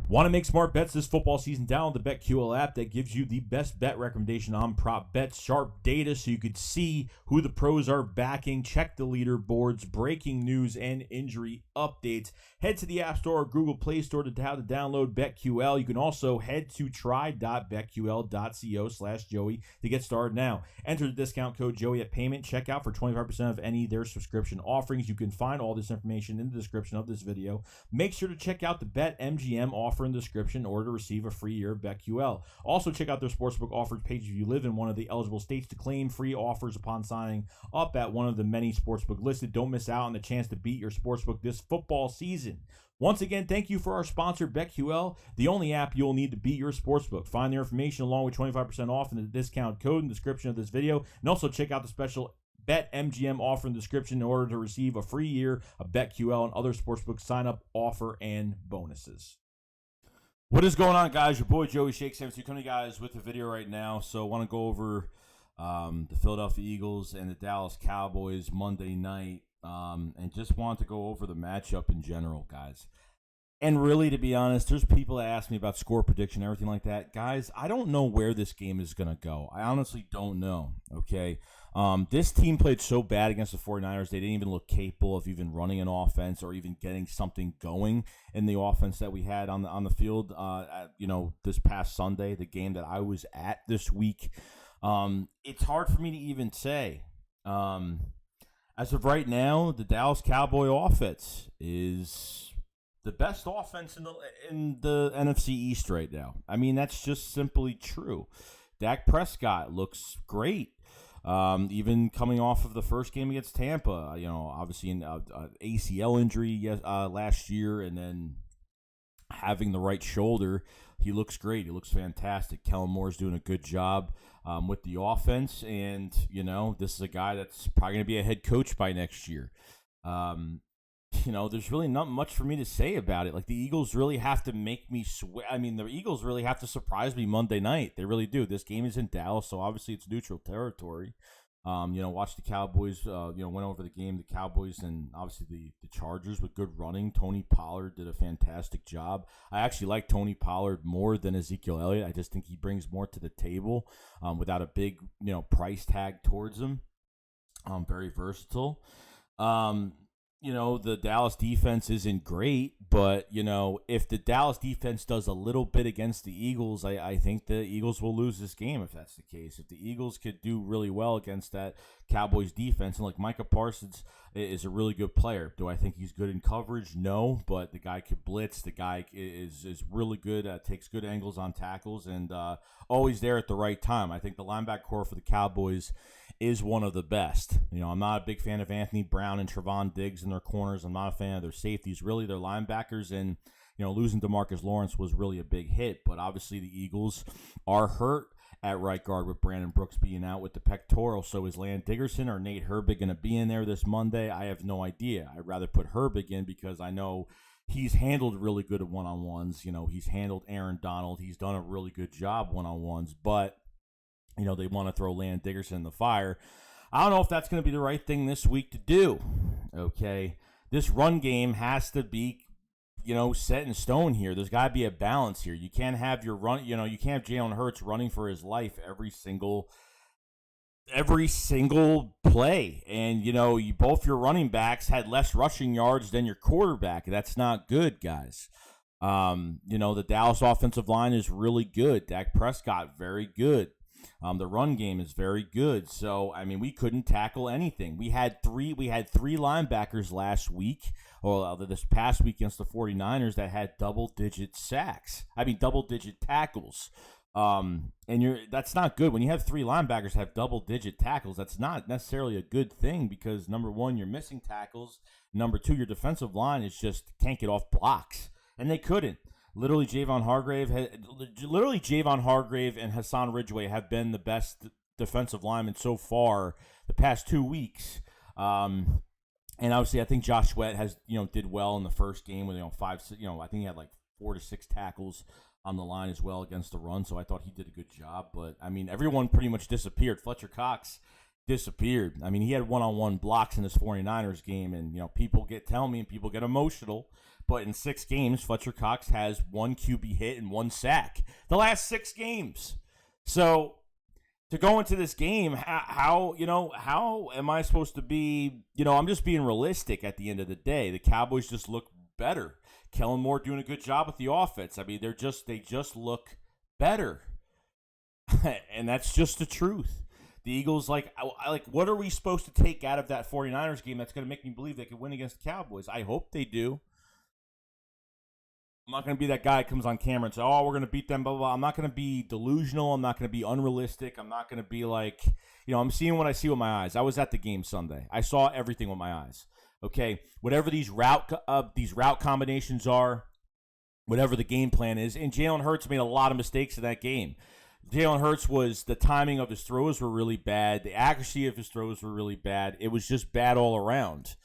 Want to make smart bets this football season? Download the BetQL app that gives you the best bet recommendation on prop bets, sharp data so you could see who the pros are backing, check the leaderboards, breaking news, and injury updates. Head to the App Store or Google Play Store to download BetQL. You can also head to try.betql.co/Joey to get started now. Enter the discount code Joey at payment checkout for 25% of any of their subscription offerings. You can find all this information in the description of this video. Make sure to check out the BetMGM offer in the description in order to receive a free year of BetQL. Also, check out their sportsbook offers page if you live in one of the eligible states to claim free offers upon signing up at one of the many sportsbook listed. Don't miss out on the chance to beat your sportsbook this football season. Once again, thank you for our sponsor, BetQL, the only app you'll need to beat your sportsbook. Find their information along with 25% off in the discount code in the description of this video. And also check out the special BetMGM offer in the description in order to receive a free year of BetQL and other sportsbook sign-up offer and bonuses. What is going on, guys? Your boy Joey Shakes coming to you guys with a video right now. So I want to go over the Philadelphia Eagles and the Dallas Cowboys Monday night, and just want to go over the matchup in general, guys. And really, to be honest, there's people that ask me about score prediction, everything like that. Guys, I don't know where this game is going to go. I honestly don't know, okay? This team played so bad against the 49ers, they didn't even look capable of even running an offense or even getting something going in the offense that we had on the field, this past Sunday, the game that I was at this week. It's hard for me to even say. As of right now, the Dallas Cowboy offense is the best offense in the NFC East right now. I mean, that's just simply true. Dak Prescott looks great. Even coming off of the first game against Tampa, obviously an ACL injury last year, and then having the right shoulder, he looks great. He looks fantastic. Kellen Moore's doing a good job with the offense, and this is a guy that's probably going to be a head coach by next year. There's really not much for me to say about it. Like, the Eagles really have to make me sweat. I mean, the Eagles really have to surprise me Monday night. They really do. This game is in Dallas, so obviously it's neutral territory. Watch the Cowboys, went over the game, the Cowboys and obviously the Chargers with good running. Tony Pollard did a fantastic job. I actually like Tony Pollard more than Ezekiel Elliott. I just think he brings more to the table without a big, price tag towards him. Very versatile. The Dallas defense isn't great, but, if the Dallas defense does a little bit against the Eagles, I think the Eagles will lose this game if that's the case. If the Eagles could do really well against that Cowboys defense, and Micah Parsons is a really good player. Do I think he's good in coverage? No, but the guy could blitz. The guy is really good, takes good angles on tackles, and always there at the right time. I think the linebacker core for the Cowboys is one of the best. I'm not a big fan of Anthony Brown and Trevon Diggs in their corners. I'm not a fan of their safeties, really their linebackers, and losing DeMarcus Lawrence was really a big hit. But obviously the Eagles are hurt at right guard with Brandon Brooks being out with the pectoral. So is Landon Dickerson or Nate Herbig going to be in there this Monday? I have no idea. I'd rather put Herbig in because I know he's handled really good at one-on-ones. He's handled Aaron Donald. He's done a really good job one-on-ones, but they want to throw Landon Dickerson in the fire. I don't know if that's going to be the right thing this week to do, okay? This run game has to be, set in stone here. There's got to be a balance here. You can't have your run, you can't have Jalen Hurts running for his life every single play. And, both your running backs had less rushing yards than your quarterback. That's not good, guys. The Dallas offensive line is really good. Dak Prescott, very good. The run game is very good. So, we couldn't tackle anything. We had three linebackers last week, or this past week against the 49ers, that had double-digit sacks. Double-digit tackles. That's not good. When you have three linebackers have double-digit tackles, that's not necessarily a good thing because, number one, you're missing tackles. Number two, your defensive line can't get off blocks. And they couldn't. Literally, Javon Hargrave and Hassan Ridgeway have been the best defensive linemen so far the past 2 weeks. And obviously, I think Josh Sweat did well in the first game with I think he had 4 to 6 tackles on the line as well against the run. So I thought he did a good job. But everyone pretty much disappeared. Fletcher Cox disappeared. I mean, he had one-on-one blocks in his 49ers game, and, people tell me and people get emotional, but in 6 games, Fletcher Cox has 1 QB hit and 1 sack. The last 6 games. So to go into this game, how am I supposed to be, I'm just being realistic at the end of the day. The Cowboys just look better. Kellen Moore doing a good job with the offense. I mean, they just look better. And that's just the truth. The Eagles, what are we supposed to take out of that 49ers game that's going to make me believe they could win against the Cowboys? I hope they do. I'm not going to be that guy that comes on camera and say, oh, we're going to beat them, blah, blah, blah. I'm not going to be delusional. I'm not going to be unrealistic. I'm not going to be like, I'm seeing what I see with my eyes. I was at the game Sunday. I saw everything with my eyes. Okay, whatever these route combinations are, whatever the game plan is, and Jalen Hurts made a lot of mistakes in that game. Jalen Hurts the timing of his throws were really bad. The accuracy of his throws were really bad. It was just bad all around.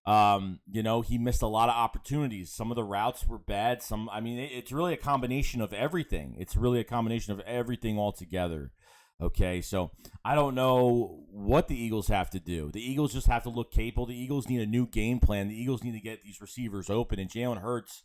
He missed a lot of opportunities. Some of the routes were bad. It's really a combination of everything. It's really a combination of everything altogether. Okay, so I don't know what the Eagles have to do. The Eagles just have to look capable. The Eagles need a new game plan. The Eagles need to get these receivers open, and Jalen Hurts,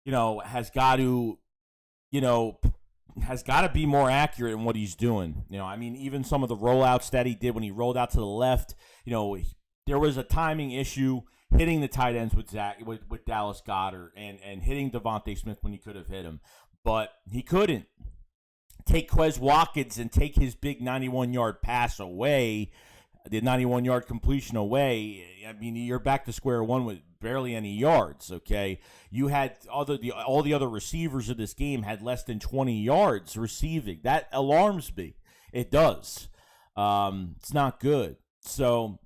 has got to be more accurate in what he's doing. Even some of the rollouts that he did when he rolled out to the left, there was a timing issue hitting the tight ends with Dallas Goedert and hitting Devontae Smith when he could have hit him. But he couldn't. Take Quez Watkins and take his big 91-yard pass away, the 91-yard completion away. I mean, you're back to square one with barely any yards, okay? You had all the other receivers of this game had less than 20 yards receiving. That alarms me. It does. It's not good. So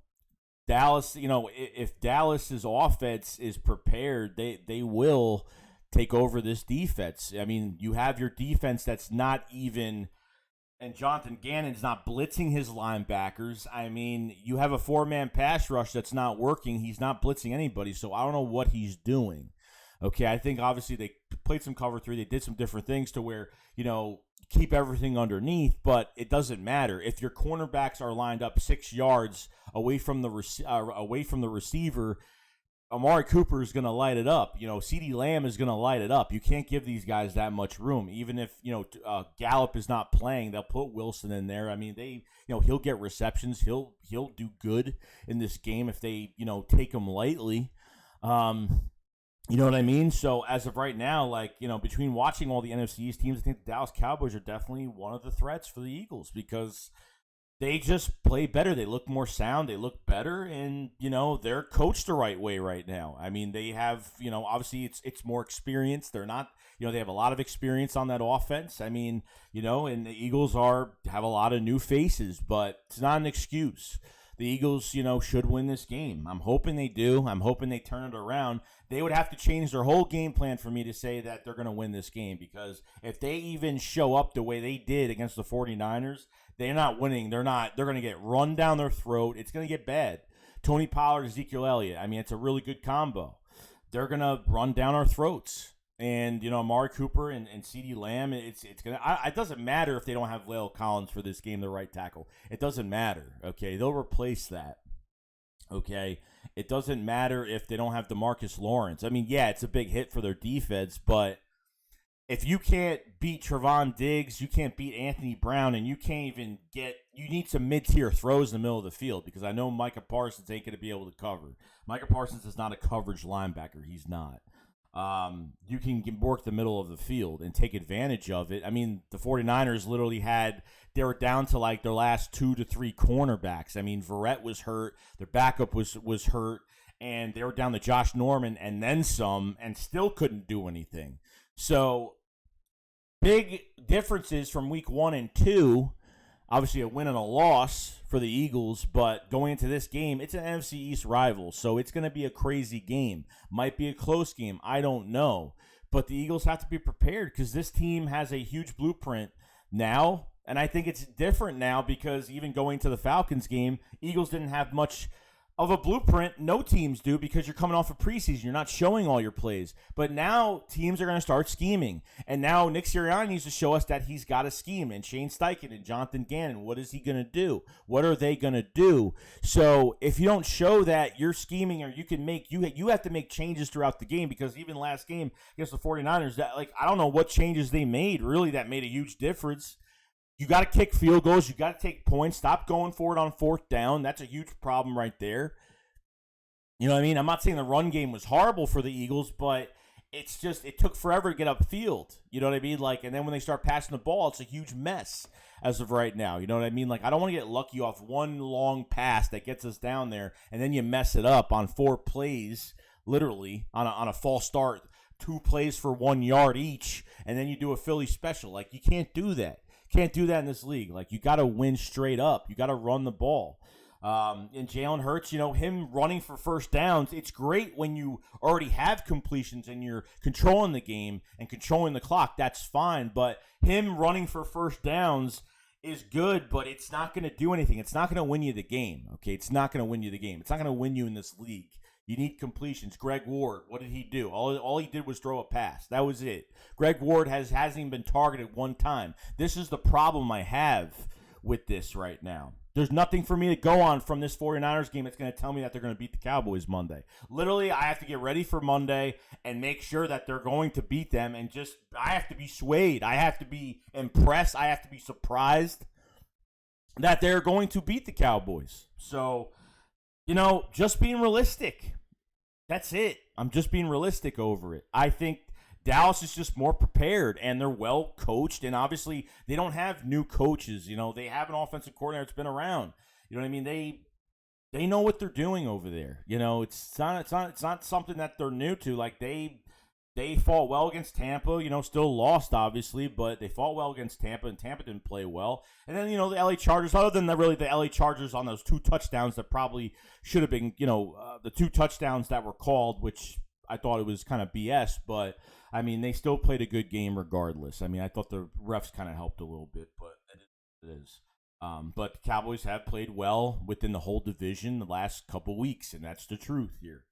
Dallas, if Dallas's offense is prepared, they will take over this defense. I mean, you have your defense that's not even, and Jonathan Gannon's not blitzing his linebackers. I mean, you have a 4-man pass rush that's not working. He's not blitzing anybody, so I don't know what he's doing. Okay, I think obviously they played some cover 3. They did some different things to where, keep everything underneath, but it doesn't matter. If your cornerbacks are lined up 6 yards away from the receiver, Amari Cooper is going to light it up. CeeDee Lamb is going to light it up. You can't give these guys that much room. Even if, Gallup is not playing, they'll put Wilson in there. I mean, he'll get receptions. He'll do good in this game if they, take him lightly. You know what I mean? So as of right now, between watching all the NFC East teams, I think the Dallas Cowboys are definitely one of the threats for the Eagles because they just play better. They look more sound. They look better, and, they're coached the right way right now. I mean, they have, obviously it's more experience. They're not, they have a lot of experience on that offense. I mean, and the Eagles have a lot of new faces, but it's not an excuse. The Eagles, should win this game. I'm hoping they do. I'm hoping they turn it around. They would have to change their whole game plan for me to say that they're going to win this game because if they even show up the way they did against the 49ers, they're not winning. They're going to get run down their throat. It's going to get bad. Tony Pollard, Ezekiel Elliott. I mean, it's a really good combo. They're going to run down our throats. And, Amari Cooper and CeeDee Lamb, it's going to – it doesn't matter if they don't have La'el Collins for this game, the right tackle. It doesn't matter, okay? They'll replace that, okay? It doesn't matter if they don't have DeMarcus Lawrence. I mean, yeah, it's a big hit for their defense, but if you can't beat Trevon Diggs, you can't beat Anthony Brown, and you can't even get – you need some mid-tier throws in the middle of the field because I know Micah Parsons ain't going to be able to cover. Micah Parsons is not a coverage linebacker. He's not. You can work the middle of the field and take advantage of it. I mean, the 49ers literally they were down to their last 2 to 3 cornerbacks. I mean, Verrett was hurt. Their backup was hurt. And they were down to Josh Norman and then some and still couldn't do anything. So, big differences from week 1 and 2. Obviously, a win and a loss for the Eagles, but going into this game, it's an NFC East rival, so it's going to be a crazy game. Might be a close game. I don't know. But the Eagles have to be prepared because this team has a huge blueprint now, and I think it's different now because even going to the Falcons game, Eagles didn't have much of a blueprint. No teams do, because you're coming off of preseason. You're not showing all your plays. But now teams are going to start scheming. And now Nick Sirianni needs to show us that he's got a scheme. And Shane Steichen and Jonathan Gannon, what is he going to do? What are they going to do? So if you don't show that you're scheming, or you have to make changes throughout the game, because even last game against the 49ers, I don't know what changes they made, really, that made a huge difference. You got to kick field goals. You got to take points. Stop going for it on fourth down. That's a huge problem right there. You know what I mean? I'm not saying the run game was horrible for the Eagles, but it's just, it took forever to get upfield. You know what I mean? And then when they start passing the ball, it's a huge mess as of right now. You know what I mean? I don't want to get lucky off one long pass that gets us down there, and then you mess it up on 4 plays, literally, on a false start, 2 plays for 1 yard each, and then you do a Philly special. You can't do that. Can't do that in this league. You got to win straight up. You got to run the ball. And Jalen Hurts, him running for first downs, it's great when you already have completions and you're controlling the game and controlling the clock. That's fine. But him running for first downs is good, but it's not going to do anything. It's not going to win you the game, okay? It's not going to win you the game. It's not going to win you in this league. You need completions. Greg Ward, what did he do? All he did was throw a pass. That was it. Greg Ward hasn't even been targeted one time. This is the problem I have with this right now. There's nothing for me to go on from this 49ers game that's going to tell me that they're going to beat the Cowboys Monday. Literally, I have to get ready for Monday and make sure that they're going to beat them, and I have to be swayed. I have to be impressed. I have to be surprised that they're going to beat the Cowboys. So, just being realistic. That's it. I'm just being realistic over it. I think Dallas is just more prepared, and they're well coached, and obviously they don't have new coaches. They have an offensive coordinator that's been around. You know what I mean? They know what they're doing over there. It's not something that they're new to. They fought well against Tampa, still lost, obviously, but they fought well against Tampa, and Tampa didn't play well. And then, the LA Chargers, other than the LA Chargers on those 2 touchdowns that probably should have been, the 2 touchdowns that were called, which I thought it was kind of BS, but, they still played a good game regardless. I thought the refs kind of helped a little bit, but it is. But the Cowboys have played well within the whole division the last couple weeks, and that's the truth here.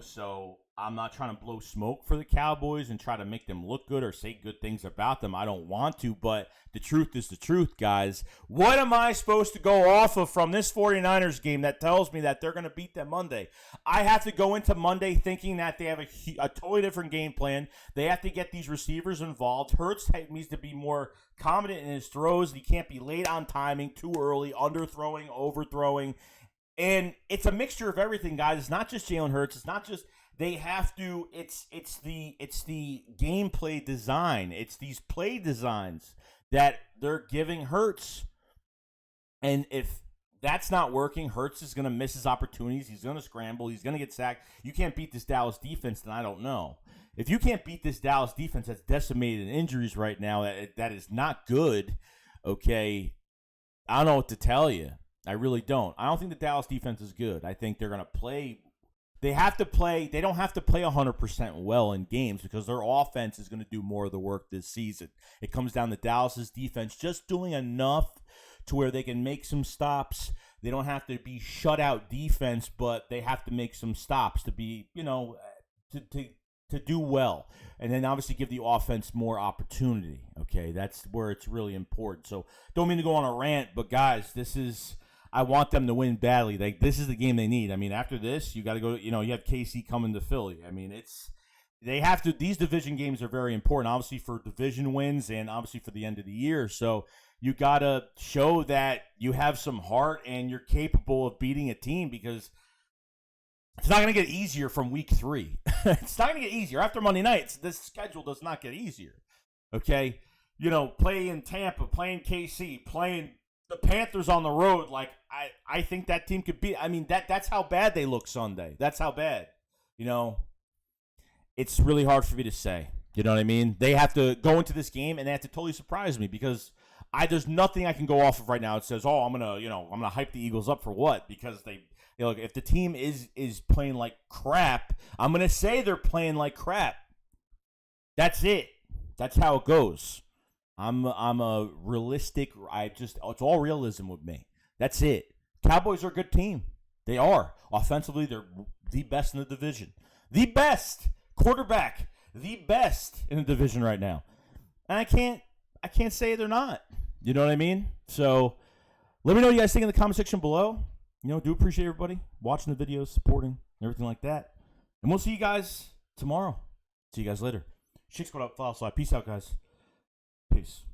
So I'm not trying to blow smoke for the Cowboys and try to make them look good or say good things about them. I don't want to, but the truth is the truth, guys. What am I supposed to go off of from this 49ers game that tells me that they're going to beat them Monday? I have to go into Monday thinking that they have a totally different game plan. They have to get these receivers involved. Hurts needs to be more confident in his throws. He can't be late on timing, too early, underthrowing, overthrowing. And it's a mixture of everything, guys. It's not just Jalen Hurts. It's not just they have to. It's the gameplay design. It's these play designs that they're giving Hurts. And if that's not working, Hurts is going to miss his opportunities. He's going to scramble. He's going to get sacked. You can't beat this Dallas defense, then I don't know. If you can't beat this Dallas defense that's decimated in injuries right now, that is not good. Okay, I don't know what to tell you. I really don't. I don't think the Dallas defense is good. I think they're going to play. They have to play. They don't have to play 100% well in games because their offense is going to do more of the work this season. It comes down to Dallas's defense just doing enough to where they can make some stops. They don't have to be shutout defense, but they have to make some stops to be, to do well. And then obviously give the offense more opportunity. Okay, that's where it's really important. So don't mean to go on a rant, but guys, I want them to win badly. This is the game they need. After this, you got to go. You have KC coming to Philly. They have to. These division games are very important, obviously for division wins and obviously for the end of the year. So you got to show that you have some heart and you're capable of beating a team because it's not going to get easier from week 3. It's not going to get easier after Monday nights. This schedule does not get easier. Okay, playing Tampa, playing KC, playing the Panthers on the road, I think that team could beat. That's how bad they look Sunday. That's how bad. It's really hard for me to say. You know what I mean? They have to go into this game and they have to totally surprise me because there's nothing I can go off of right now. It says, oh, I'm gonna hype the Eagles up for what? Because if the team is playing like crap, I'm gonna say they're playing like crap. That's it. That's how it goes. I'm a realistic. It's all realism with me. That's it. Cowboys are a good team. They are. Offensively, they're the best in the division. The best quarterback. The best in the division right now. And I can't say they're not. You know what I mean? So let me know what you guys think in the comment section below. Do appreciate everybody watching the videos, supporting, everything like that. And we'll see you guys tomorrow. See you guys later. Chicks, what up? Follow slide. Peace out, guys. Peace.